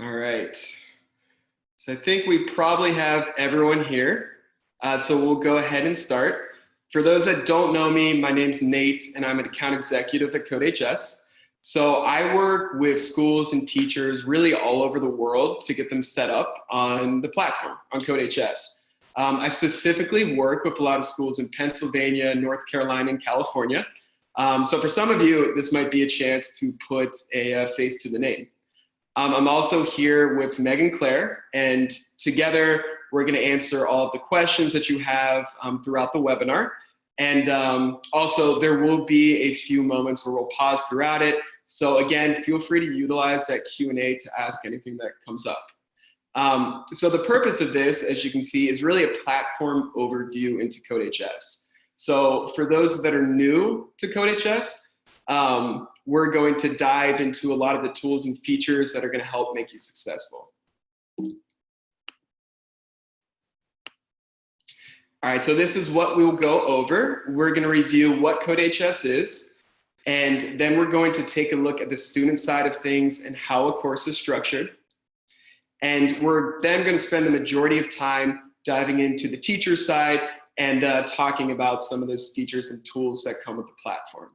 All right. So I think we probably have everyone here. So we'll go ahead and start. For those that don't know me, my name's Nate, and I'm an account executive at CodeHS. So I work with schools and teachers really all over the world to get them set up on the platform, on CodeHS. I specifically work with a lot of schools in Pennsylvania, North Carolina, and California. So for some of you, this might be a chance to put a face to the name. I'm also here with Meg and Claire, and together we're going to answer all of the questions that you have throughout the webinar. And also there will be a few moments where we'll pause throughout it. So again, feel free to utilize that Q&A to ask anything that comes up. So the purpose of this, as you can see, is really a platform overview into CodeHS. So for those that are new to CodeHS, we're going to dive into a lot of the tools and features that are going to help make you successful. All right, so this is what we'll go over. We're going to review what CodeHS is, and then we're going to take a look at the student side of things and how a course is structured. And we're then going to spend the majority of time diving into the teacher side and talking about some of those features and tools that come with the platform.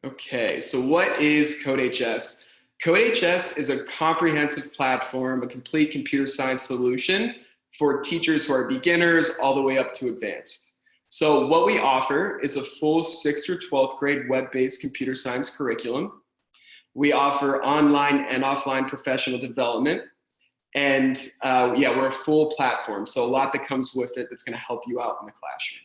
Okay, so what is CodeHS? CodeHS is a comprehensive platform, a complete computer science solution for teachers who are beginners all the way up to advanced. So what we offer is a full 6th through 12th grade web-based computer science curriculum. We offer online and offline professional development. And yeah, we're a full platform, so a lot that comes with it that's going to help you out in the classroom.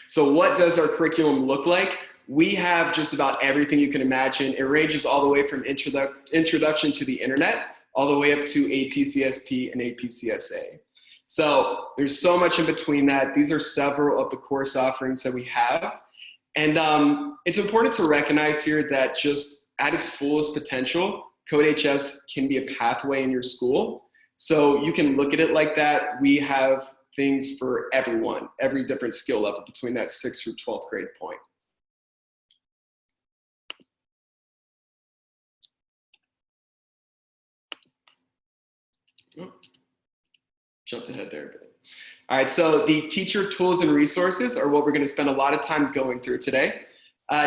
So what does our curriculum look like? We have just about everything you can imagine. It ranges all the way from introduction to the internet, all the way up to APCSP and APCSA. So there's so much in between that. These are several of the course offerings that we have. And it's important to recognize here that just at its fullest potential, CodeHS can be a pathway in your school. So you can look at it like that. We have things for everyone, every different skill level between that 6th through 12th grade point. Oh, jumped ahead there a bit. All right, so the teacher tools and resources are what we're going to spend a lot of time going through today.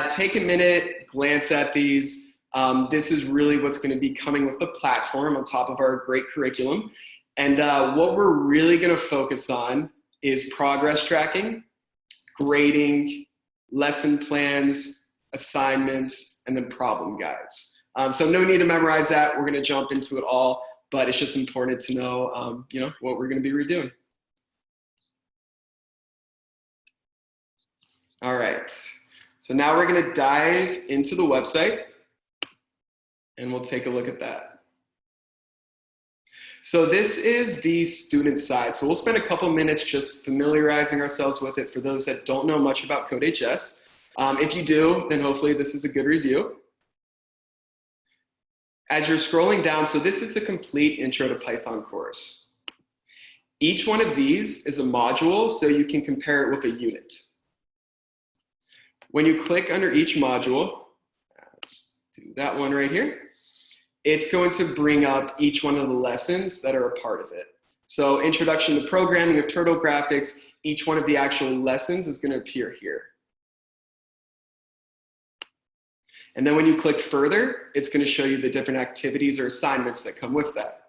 Take a minute, glance at these. This is really what's going to be coming with the platform on top of our great curriculum. And what we're really going to focus on is progress tracking, grading, lesson plans, assignments, and then problem guides. So no need to memorize that. We're going to jump into it all, but it's just important to know, what we're going to be redoing. All right, so now we're going to dive into the website, and we'll take a look at that. So this is the student side. So we'll spend a couple minutes just familiarizing ourselves with it for those that don't know much about CodeHS. If you do, then hopefully this is a good review. As you're scrolling down, so this is a complete Intro to Python course. Each one of these is a module, so you can compare it with a unit. When you click under each module, let's do that one right here, it's going to bring up each one of the lessons that are a part of it. So Introduction to Programming of Turtle Graphics, each one of the actual lessons is going to appear here. And then when you click further, it's going to show you the different activities or assignments that come with that.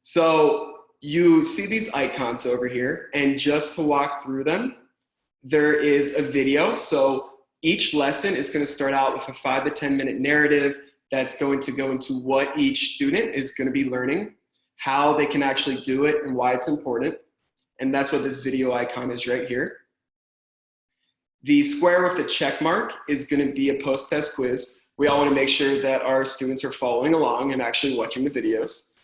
So you see these icons over here, and just to walk through them, there is a video. So each lesson is going to start out with a 5 to 10 minute narrative that's going to go into what each student is going to be learning, how they can actually do it, and why it's important. And that's what this video icon is right here. The square with the check mark is going to be a post-test quiz. We all want to make sure that our students are following along and actually watching the videos.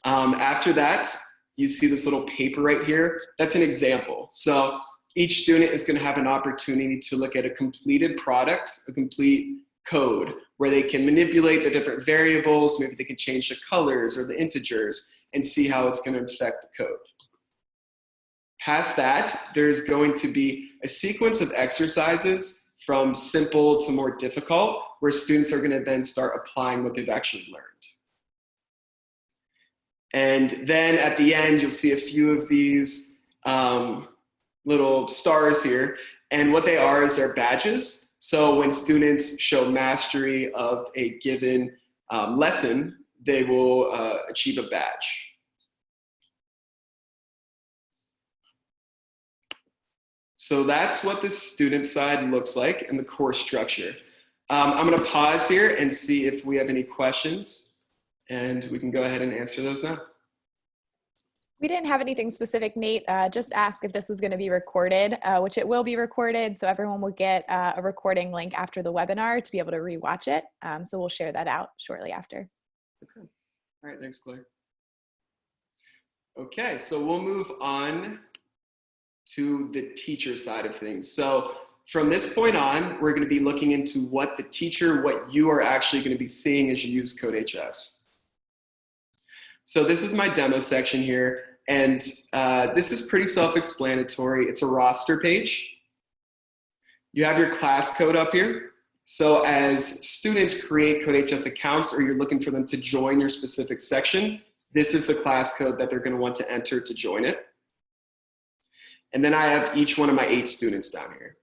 After that, you see this little paper right here. That's an example. So each student is going to have an opportunity to look at a completed product, a complete code, where they can manipulate the different variables. Maybe they can change the colors or the integers and see how it's going to affect the code. Past that, there's going to be a sequence of exercises from simple to more difficult, where students are going to then start applying what they've actually learned. And then at the end, you'll see a few of these little stars here. And what they are is they're badges. So when students show mastery of a given lesson, they will achieve a badge. So that's what the student side looks like in the course structure. I'm going to pause here and see if we have any questions, and we can go ahead and answer those now. We didn't have anything specific, Nate. Just ask if this was going to be recorded, which it will be recorded. So everyone will get a recording link after the webinar to be able to rewatch it. So we'll share that out shortly after. Okay. All right. Thanks, Claire. Okay. So we'll move on to the teacher side of things. So from this point on, we're going to be looking into what you are actually going to be seeing as you use CodeHS. So this is my demo section here. And this is pretty self-explanatory. It's a roster page. You have your class code up here. So as students create CodeHS accounts, or you're looking for them to join your specific section, this is the class code that they're going to want to enter to join it. And then I have each one of my 8 students down here.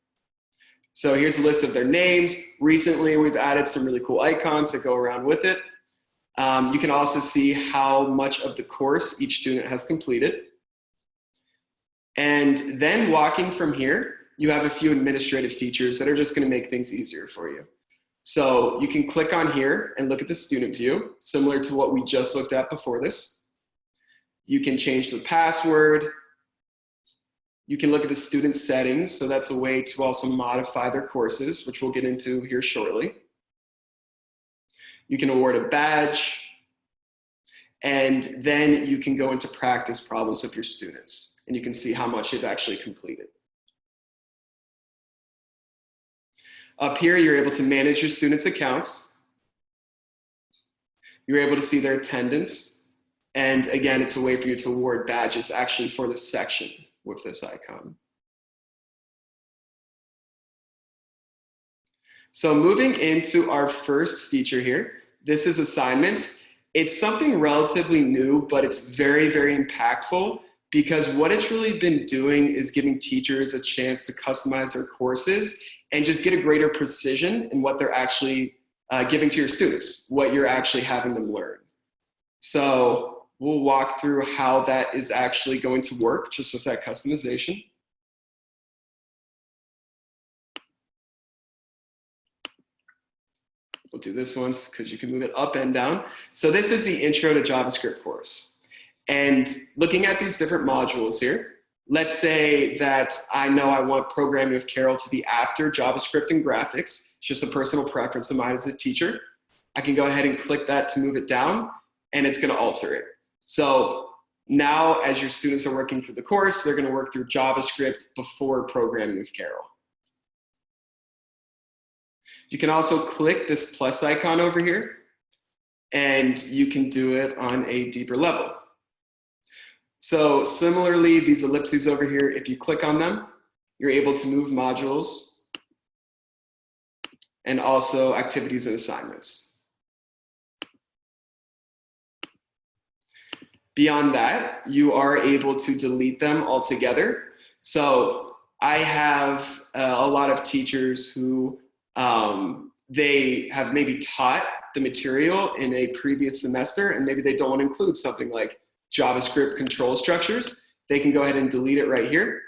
So here's a list of their names. Recently, we've added some really cool icons that go around with it. You can also see how much of the course each student has completed. And then walking from here, you have a few administrative features that are just going to make things easier for you. So you can click on here and look at the student view, similar to what we just looked at before this. You can change the password. You can look at the student settings. So that's a way to also modify their courses, which we'll get into here shortly. You can award a badge. And then you can go into practice problems with your students. And you can see how much they've actually completed. Up here, you're able to manage your students' accounts. You're able to see their attendance. And again, it's a way for you to award badges actually for this section with this icon. So moving into our first feature here, this is assignments. It's something relatively new, but it's very, very impactful, because what it's really been doing is giving teachers a chance to customize their courses and just get a greater precision in what they're actually giving to your students, what you're actually having them learn. So we'll walk through how that is actually going to work just with that customization. We'll do this once because you can move it up and down. So this is the Intro to JavaScript course. And looking at these different modules here, let's say that I know I want programming with Carol to be after JavaScript and graphics. It's just a personal preference of mine as a teacher. I can go ahead and click that to move it down, and it's going to alter it. So now as your students are working through the course, they're going to work through JavaScript before programming with Carol. You can also click this plus icon over here, and you can do it on a deeper level. So similarly, these ellipses over here, if you click on them, you're able to move modules and also activities and assignments. Beyond that, you are able to delete them altogether. So I have a lot of teachers who they have maybe taught the material in a previous semester, and maybe they don't want to include something like JavaScript control structures. They can go ahead and delete it right here.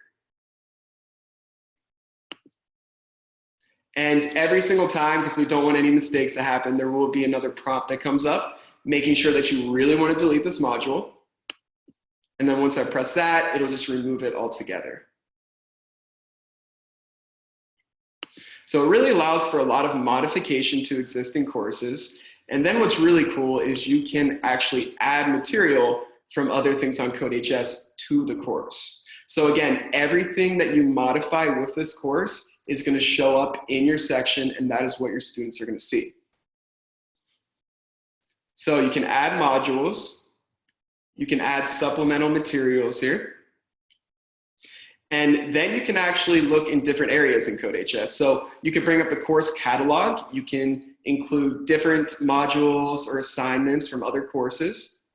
And every single time, because we don't want any mistakes to happen, there will be another prompt that comes up, making sure that you really want to delete this module. And then once I press that, it'll just remove it altogether. So it really allows for a lot of modification to existing courses. And then what's really cool is you can actually add material from other things on CodeHS to the course. So again, everything that you modify with this course is going to show up in your section, and that is what your students are going to see. So you can add modules, you can add supplemental materials here, And then you can actually look in different areas in CodeHS. So you can bring up the course catalog. You can include different modules or assignments from other courses.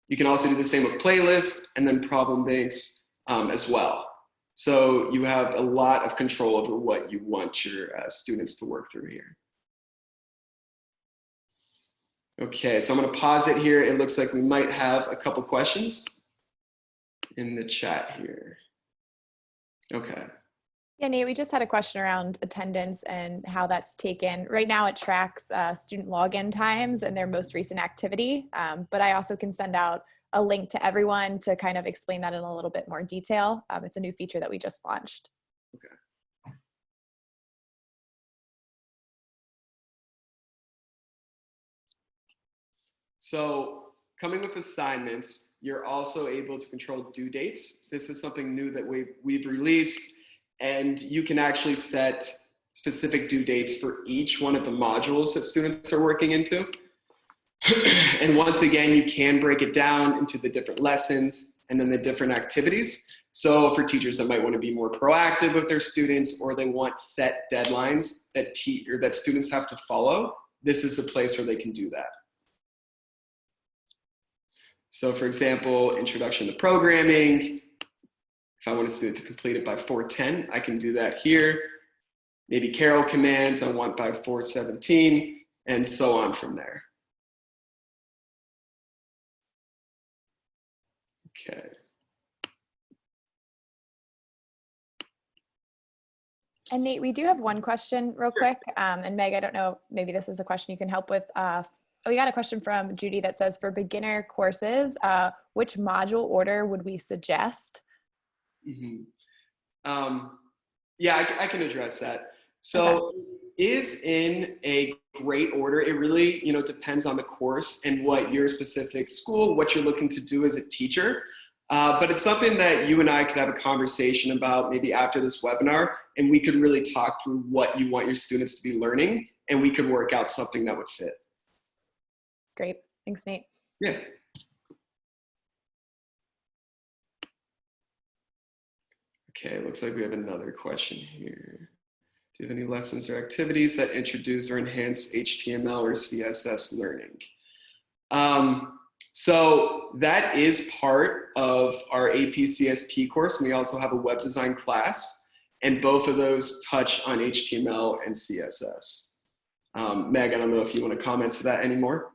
You can also do the same with playlists and then problem banks as well. So you have a lot of control over what you want your students to work through here. Okay, so I'm going to pause it here. It looks like we might have a couple questions in the chat here. Okay. Yeah, Nate, we just had a question around attendance and how that's taken. Right now it tracks student login times and their most recent activity, but I also can send out a link to everyone to kind of explain that in a little bit more detail. It's a new feature that we just launched. Okay. So coming with assignments, you're also able to control due dates. This is something new that we've released, and you can actually set specific due dates for each one of the modules that students are working into. And once again, you can break it down into the different lessons and then the different activities. So for teachers that might want to be more proactive with their students, or they want set deadlines that students have to follow, this is a place where they can do that. So for example, introduction to programming. If I want a student to complete it by 4:10, I can do that here. Maybe Carol commands I want by 4:17, and so on from there. Okay. And Nate, we do have one question real quick. And Meg, I don't know, maybe this is a question you can help with. We got a question from Judy that says, for beginner courses, which module order would we suggest? Yeah, I can address that. So okay. It is in a great order. It really, depends on the course and what your specific school, what you're looking to do as a teacher. But it's something that you and I could have a conversation about maybe after this webinar, and we could really talk through what you want your students to be learning, and we could work out something that would fit. Great. Thanks, Nate. Yeah. Okay, it looks like we have another question here. Do you have any lessons or activities that introduce or enhance HTML or CSS learning? So that is part of our AP CSP course. And we also have a web design class, and both of those touch on HTML and CSS. Meg, I don't know if you want to comment to that anymore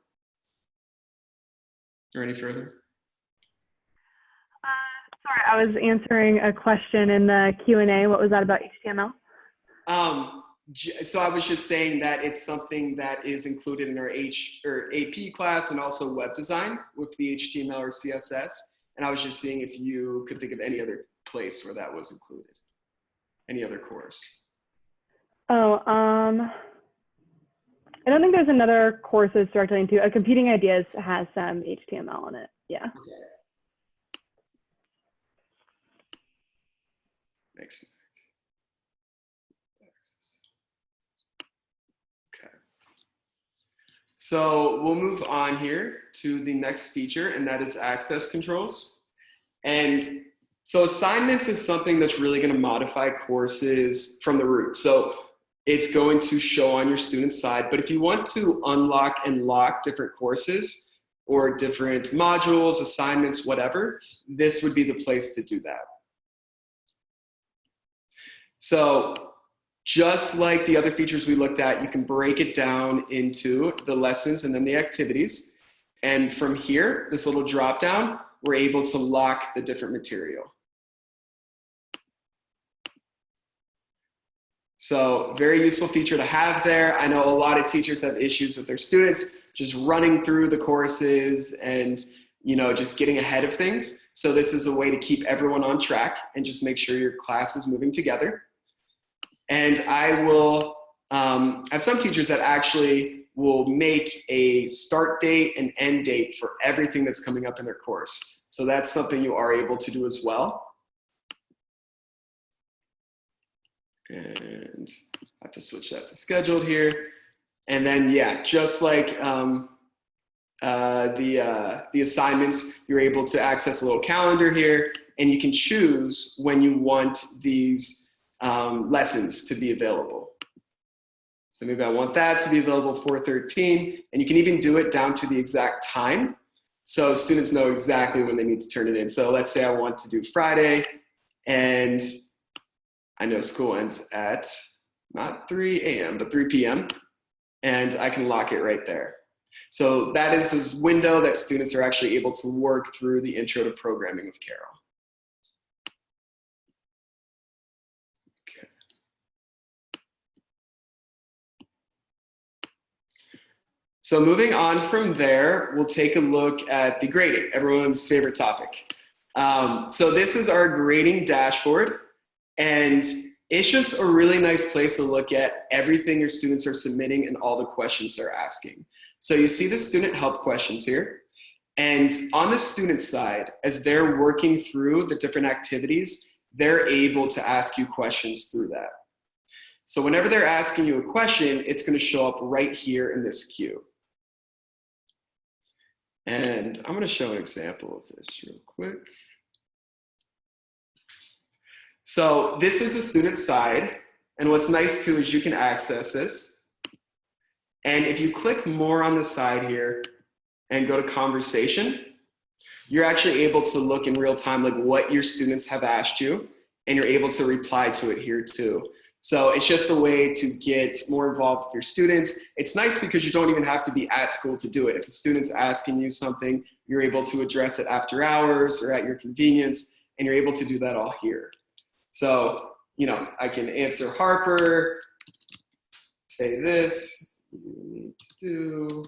or any further. Sorry, I was answering a question in the Q&A. What was that about HTML? So I was just saying that it's something that is included in our AP class and also web design with the HTML or CSS. And I was just seeing if you could think of any other place where that was included, any other course. Oh, I don't think there's another course that's directly into Computing Ideas has some HTML in it. Yeah. Okay. Thanks. Okay. So we'll move on here to the next feature, and that is access controls. And so assignments is something that's really going to modify courses from the root. So it's going to show on your student's side, but if you want to unlock and lock different courses or different modules, assignments, whatever, this would be the place to do that. So just like the other features we looked at, you can break it down into the lessons and then the activities. And from here, this little drop down, we're able to lock the different material. So very useful feature to have there. I know a lot of teachers have issues with their students just running through the courses and just getting ahead of things. So this is a way to keep everyone on track and just make sure your class is moving together. And I will have some teachers that actually will make a start date and end date for everything that's coming up in their course. So that's something you are able to do as well. And I have to switch that to scheduled here. And then, yeah, just like the assignments, you're able to access a little calendar here, and you can choose when you want these lessons to be available. So maybe I want that to be available 4:13, and you can even do it down to the exact time, so students know exactly when they need to turn it in. So let's say I want to do Friday, and I know school ends at not 3 a.m., but 3 p.m., and I can lock it right there. So that is this window that students are actually able to work through the Intro to Programming with Carol. Okay. So moving on from there, we'll take a look at the grading, everyone's favorite topic. So this is our grading dashboard, and it's just a really nice place to look at everything your students are submitting and all the questions they're asking. So you see the student help questions here. And on the student side, as they're working through the different activities, they're able to ask you questions through that. So whenever they're asking you a question, it's going to show up right here in this queue. And I'm going to show an example of this real quick. So this is the student side. And what's nice too is you can access this. And if you click more on the side here and go to conversation, you're actually able to look in real time like what your students have asked you, and you're able to reply to it here too. So it's just a way to get more involved with your students. It's nice because you don't even have to be at school to do it. If a student's asking you something, you're able to address it after hours or at your convenience, and you're able to do that all here. So, you know, I can answer Harper, say this, you need to do,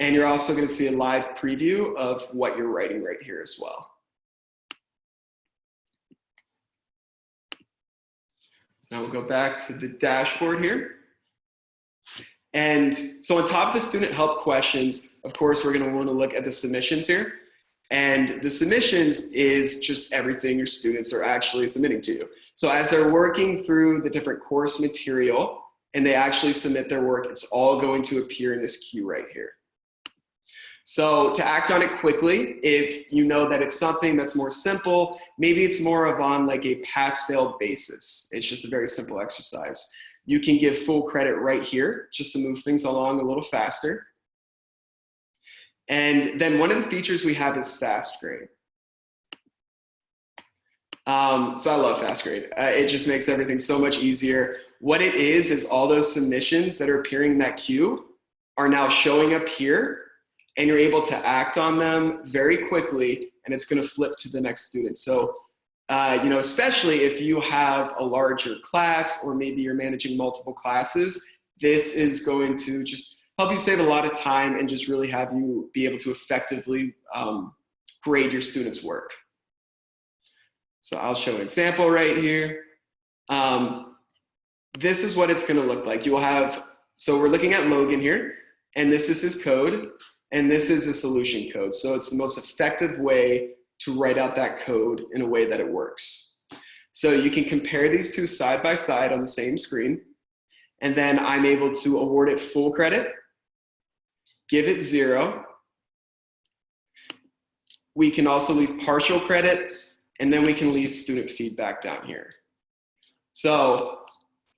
and you're also going to see a live preview of what you're writing right here as well. So now we'll go back to the dashboard here. And so on top of the student help questions, of course, we're going to want to look at the submissions here. And the submissions is just everything your students are actually submitting to you. So as they're working through the different course material, and they actually submit their work, it's all going to appear in this queue right here. So to act on it quickly, if you know that it's something that's more simple, maybe it's more of on like a pass-fail basis. It's just a very simple exercise. You can give full credit right here, just to move things along a little faster. And then one of the features we have is fast grade. So I love fast grade. It just makes everything so much easier. What it is all those submissions that are appearing in that queue are now showing up here, and you're able to act on them very quickly, and it's going to flip to the next student. So, you know, especially if you have a larger class, or maybe you're managing multiple classes, this is going to just help you save a lot of time and just really have you be able to effectively grade your students' work. So I'll show an example right here. This is what it's going to look like. You will have, so we're looking at Logan here, and this is his code, and this is a solution code. So it's the most effective way to write out that code in a way that it works. So you can compare these two side by side on the same screen, and then I'm able to award it full credit, give it 0. We can also leave partial credit, and then we can leave student feedback down here. So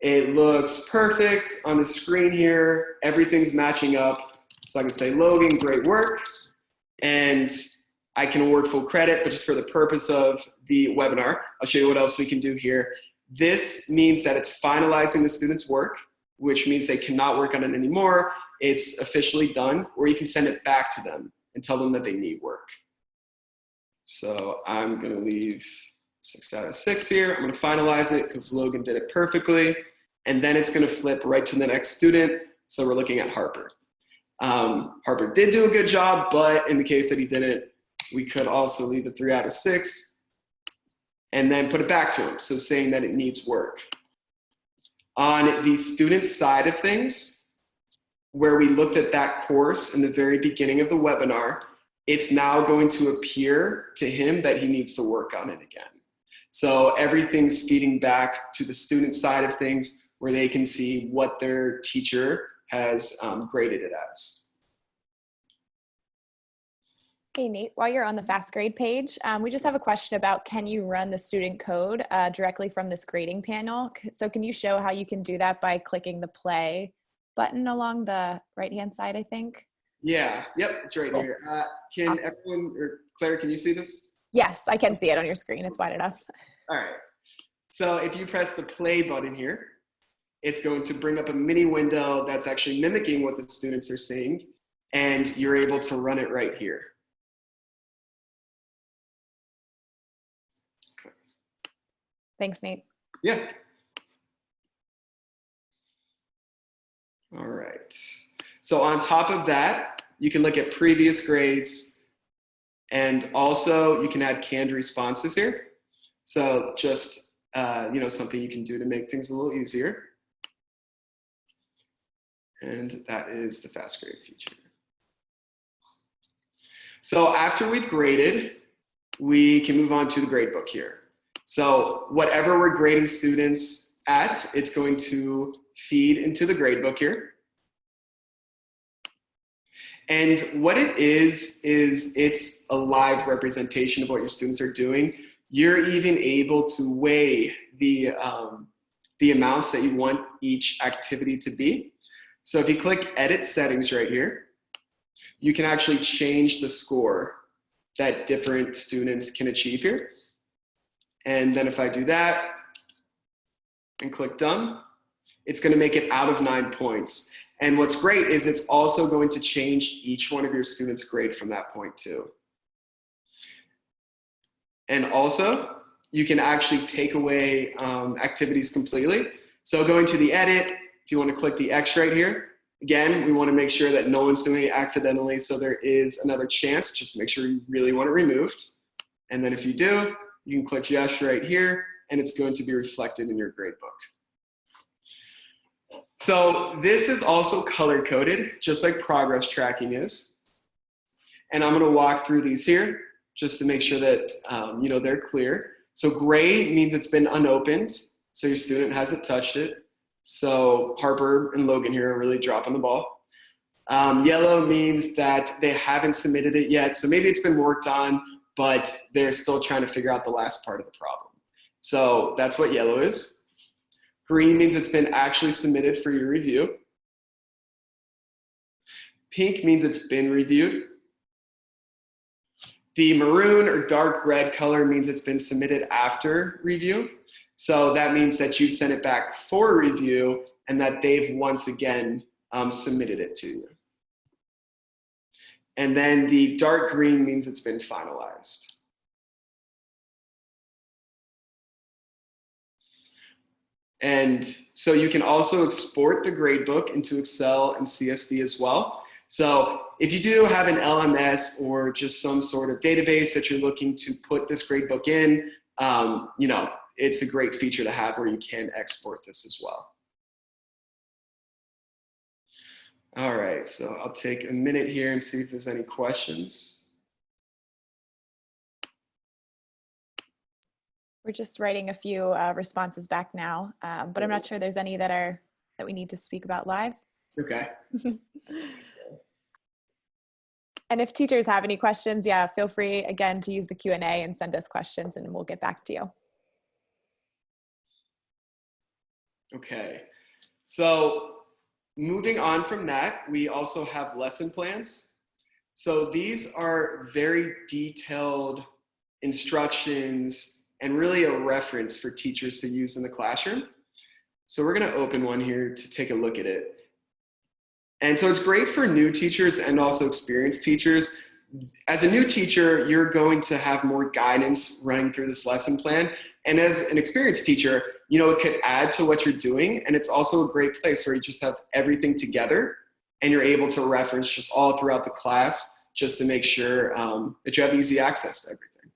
it looks perfect on the screen here. Everything's matching up. So I can say, Logan, great work. And I can award full credit, but just for the purpose of the webinar, I'll show you what else we can do here. This means that it's finalizing the student's work, which means they cannot work on it anymore. It's officially done, or you can send it back to them and tell them that they need work. So I'm going to leave 6 out of 6 here. I'm going to finalize it because Logan did it perfectly. And then it's going to flip right to the next student. So we're looking at Harper. Harper did do a good job, but in the case that he didn't, we could also leave the 3 out of 6 and then put it back to him. So saying that it needs work. On the student side of things, where we looked at that course in the very beginning of the webinar, it's now going to appear to him that he needs to work on it again. So everything's feeding back to the student side of things, where they can see what their teacher has graded it as. Hey, Nate, while you're on the Fast Grade page, we just have a question about, can you run the student code directly from this grading panel? So can you show how you can do that by clicking the play button along the right-hand side, I think? Yeah, yep, it's right Cool. here. Can Awesome. everyone, or Claire, can you see this? Yes, I can see it on your screen. It's wide enough. All right. So if you press the play button here, it's going to bring up a mini window that's actually mimicking what the students are seeing, and you're able to run it right here. Okay. Thanks, Nate. Yeah. All right. So on top of that, you can look at previous grades, and also you can add canned responses here. So just something you can do to make things a little easier. And that is the Fast Grade feature. So after we've graded, we can move on to the gradebook here. So whatever we're grading students at, it's going to feed into the gradebook here. And what it is it's a live representation of what your students are doing. You're even able to weigh the amounts that you want each activity to be. So if you click Edit Settings right here, you can actually change the score that different students can achieve here. And then if I do that and click Done, it's going to make it out of 9 points. And what's great is it's also going to change each one of your students' grade from that point too. And also, you can actually take away activities completely. So going to the edit, if you want to click the X right here, again, we want to make sure that no one's doing it accidentally, so there is another chance. Just make sure you really want it removed. And then if you do, you can click Yes right here, and it's going to be reflected in your gradebook. So this is also color-coded, just like progress tracking is. And I'm going to walk through these here just to make sure that they're clear. So gray means it's been unopened, so your student hasn't touched it. So Harper and Logan here are really dropping the ball. Yellow means that they haven't submitted it yet, so maybe it's been worked on, but they're still trying to figure out the last part of the problem. So that's what yellow is. Green means it's been actually submitted for your review. Pink means it's been reviewed. The maroon or dark red color means it's been submitted after review. So that means that you sent it back for review and that they've once again submitted it to you. And then the dark green means it's been finalized. And so you can also export the gradebook into Excel and CSV as well. So if you do have an LMS or just some sort of database that you're looking to put this gradebook in, it's a great feature to have where you can export this as well. All right, so I'll take a minute here and see if there's any questions. We're just writing a few responses back now, but I'm not sure there's any that we need to speak about live. Okay. And if teachers have any questions, yeah, feel free again to use the Q&A and send us questions and we'll get back to you. Okay, so moving on from that, we also have lesson plans. So these are very detailed instructions and really a reference for teachers to use in the classroom. So we're gonna open one here to take a look at it. And so it's great for new teachers and also experienced teachers. As a new teacher, you're going to have more guidance running through this lesson plan. And as an experienced teacher, it could add to what you're doing. And it's also a great place where you just have everything together and you're able to reference just all throughout the class just to make sure that you have easy access to everything.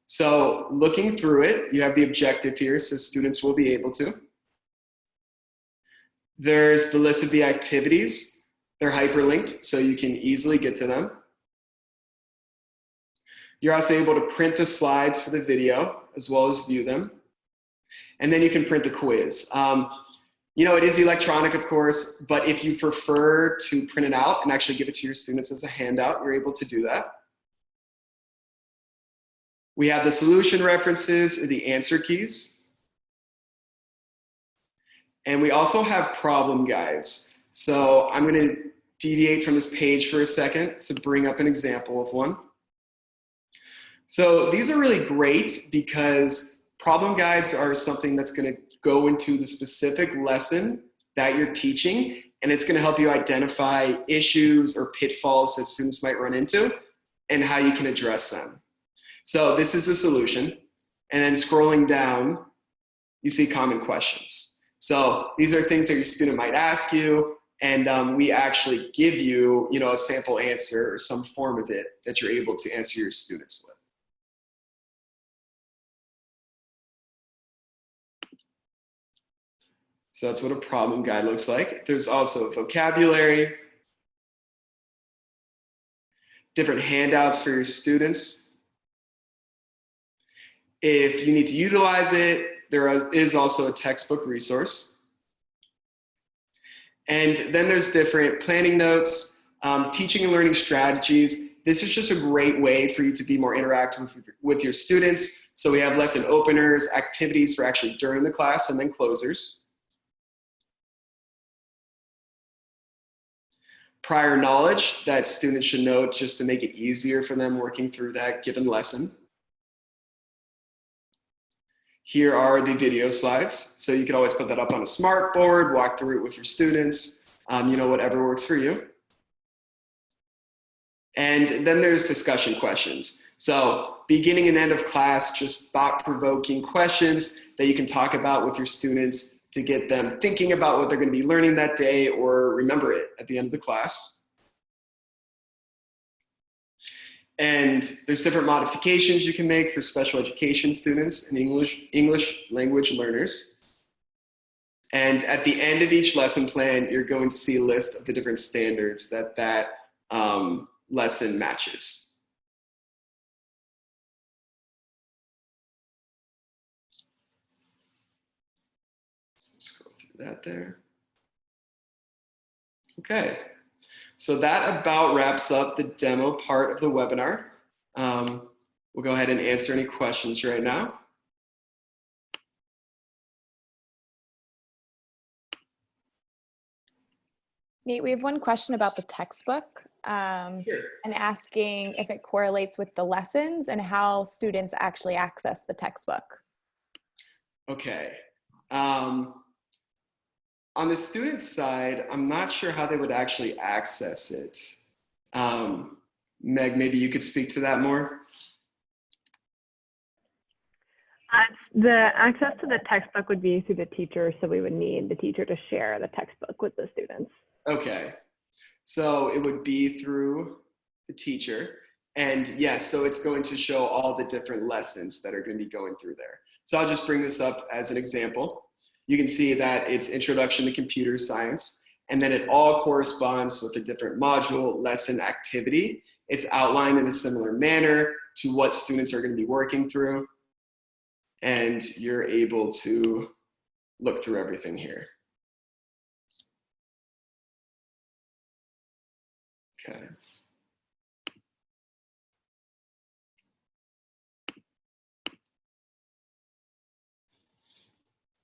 So looking through it, you have the objective here, so students will be able to. There's the list of the activities. They're hyperlinked, so you can easily get to them. You're also able to print the slides for the video, as well as view them. And then you can print the quiz. It is electronic, of course, but if you prefer to print it out and actually give it to your students as a handout, you're able to do that. We have the solution references or the answer keys. And we also have problem guides. So I'm going to deviate from this page for a second to bring up an example of one. So these are really great because problem guides are something that's going to go into the specific lesson that you're teaching, and it's going to help you identify issues or pitfalls that students might run into and how you can address them. So this is a solution, and then scrolling down, you see common questions. So these are things that your student might ask you, and we actually give you, a sample answer or some form of it that you're able to answer your students with. So that's what a problem guide looks like. There's also vocabulary, different handouts for your students. If you need to utilize it, there is also a textbook resource. And then there's different planning notes, teaching and learning strategies. This is just a great way for you to be more interactive with your students. So we have lesson openers, activities for actually during the class, and then closers. Prior knowledge that students should know just to make it easier for them working through that given lesson. Here are the video slides. So you can always put that up on a smart board, walk through it with your students, whatever works for you. And then there's discussion questions. So beginning and end of class, just thought-provoking questions that you can talk about with your students to get them thinking about what they're going to be learning that day or remember it at the end of the class. And there's different modifications you can make for special education students and English language learners. And at the end of each lesson plan, you're going to see a list of the different standards that lesson matches. Scroll through that there. Okay, so that about wraps up the demo part of the webinar. We'll go ahead and answer any questions right now. Nate, we have one question about the textbook Sure. and asking if it correlates with the lessons and how students actually access the textbook. Okay. On the student side, I'm not sure how they would actually access it. Meg, maybe you could speak to that more? The access to the textbook would be through the teacher, so we would need the teacher to share the textbook with the students. Okay, so it would be through the teacher. And yes, so it's going to show all the different lessons that are going to be going through there. So I'll just bring this up as an example. You can see that it's Introduction to Computer Science, and then it all corresponds with a different module, lesson, activity. It's outlined in a similar manner to what students are going to be working through, and you're able to look through everything here. Okay.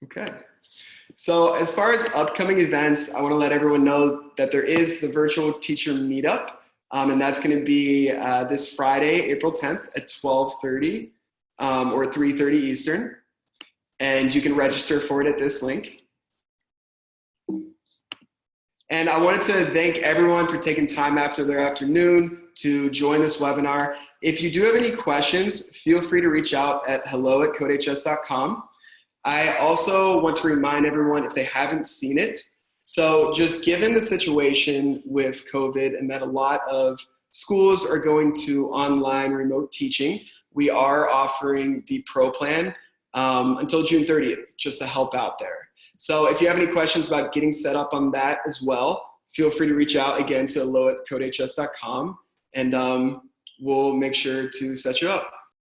Okay. So as far as upcoming events, I want to let everyone know that there is the virtual teacher meetup, and that's going to be this Friday, April 10th at 12:30 or 3:30 Eastern, and you can register for it at this link. And I wanted to thank everyone for taking time after their afternoon to join this webinar. If you do have any questions, feel free to reach out at hello@codehs.com. I also want to remind everyone if they haven't seen it. So just given the situation with COVID and that a lot of schools are going to online remote teaching, we are offering the Pro Plan until June 30th, just to help out there. So if you have any questions about getting set up on that as well, feel free to reach out again to hello@codehs.com, and we'll make sure to set you up.